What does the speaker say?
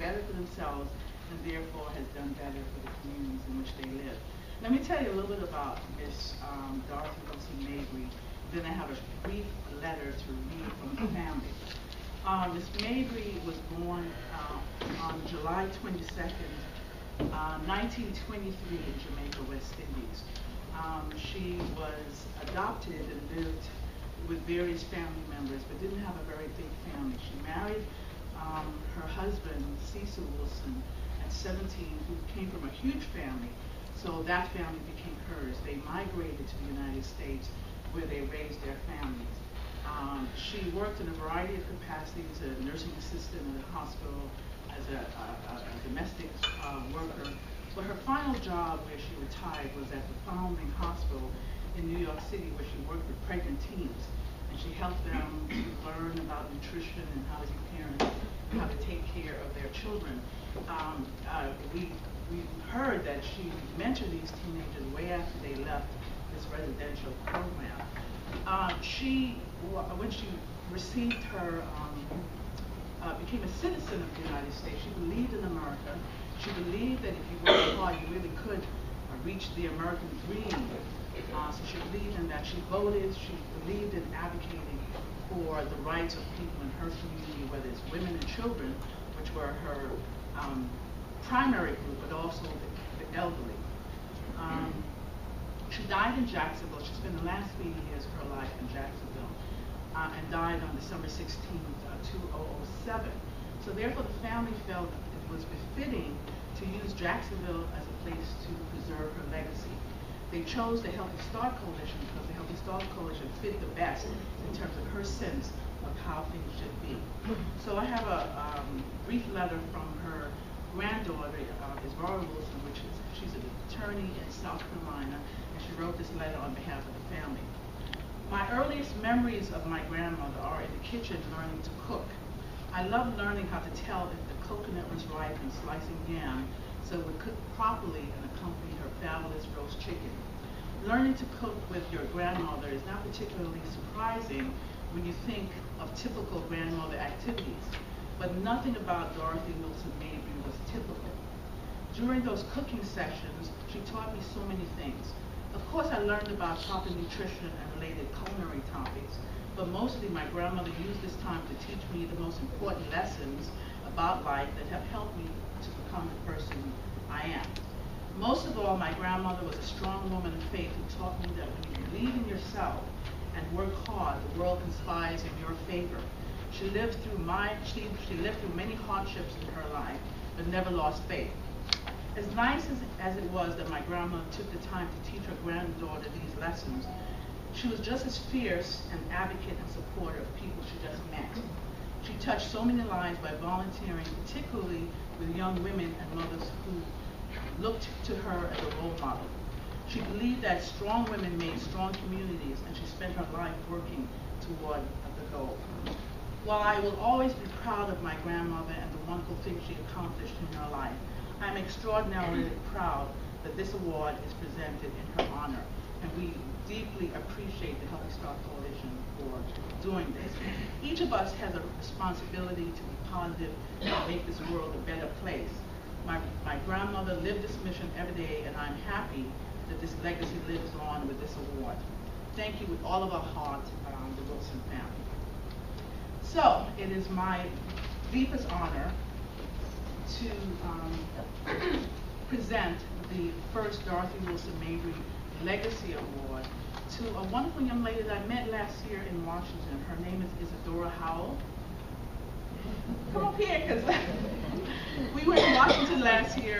better for themselves and therefore has done better for the communities in which they live. Let me tell you a little bit about Miss Dorothy Mabry. Then I have a brief letter to read from her family. Miss Mabry was born on July 22nd, 1923 in Jamaica, West Indies. She was adopted and lived with various family members, but didn't have a very big family. She married her husband, Cecil Wilson, at 17, who came from a huge family. So that family became hers. They migrated to the United States, where they raised their families. She worked in a variety of capacities, as a nursing assistant in a hospital, as a domestic worker. But her final job, where she retired, was at the Foundling Hospital in New York City, where she worked with pregnant teens. And she helped them to learn about nutrition and how to be parents, and how to take care of their children. We heard that she mentored these teenagers way after they left this residential program. When she received her, became a citizen of the United States, she believed in America. She believed that if you worked hard, you really could reach the American dream. So she believed in that. She voted. She believed in advocating for the rights of people in her community, whether it's women and children, which were her primary group, but also the elderly. She died in Jacksonville. She spent the last 3 years of her life in Jacksonville and died on December 16th, 2007. So therefore the family felt it was befitting to use Jacksonville as a place to preserve her legacy. They chose the Healthy Start Coalition because the Healthy Start Coalition fit the best in terms of her sense of how things should be. So I have a brief letter from her granddaughter, Isabella Wilson, she's an attorney in South Carolina, and she wrote this letter on behalf of the family. My earliest memories of my grandmother are in the kitchen learning to cook. I loved learning how to tell if the coconut was ripe and slicing yam so it would cook properly and accompany her fabulous roast chicken. Learning to cook with your grandmother is not particularly surprising when you think of typical grandmother activities, but nothing about Dorothy Wilson Mabry was typical. During those cooking sessions, she taught me so many things. Of course, I learned about proper nutrition and related culinary topics, but mostly my grandmother used this time to teach me the most important lessons about life that have helped me to become the person I am. Most of all, my grandmother was a strong woman of faith who taught me that when you believe in yourself and work hard, the world conspires in your favor. She lived through many hardships in her life, but never lost faith. As nice as it was that my grandmother took the time to teach her granddaughter these lessons, she was just as fierce an advocate and supporter of people she just met. She touched so many lives by volunteering, particularly with young women and mothers who looked to her as a role model. She believed that strong women made strong communities, and she spent her life working toward the goal. While I will always be proud of my grandmother and the wonderful things she accomplished in her life, I am extraordinarily proud that this award is presented in her honor, and we deeply appreciate the Healthy Start Coalition for doing this. Each of us has a responsibility to be positive and make this world a better place. My grandmother lived this mission every day, and I'm happy that this legacy lives on with this award. Thank you with all of our heart, the Wilson family. So, it is my deepest honor to present the first Dorothy Wilson Mabry Legacy Award to a wonderful young lady that I met last year in Washington. Her name is Isadora Howell. Come up here, because we were in Washington last year.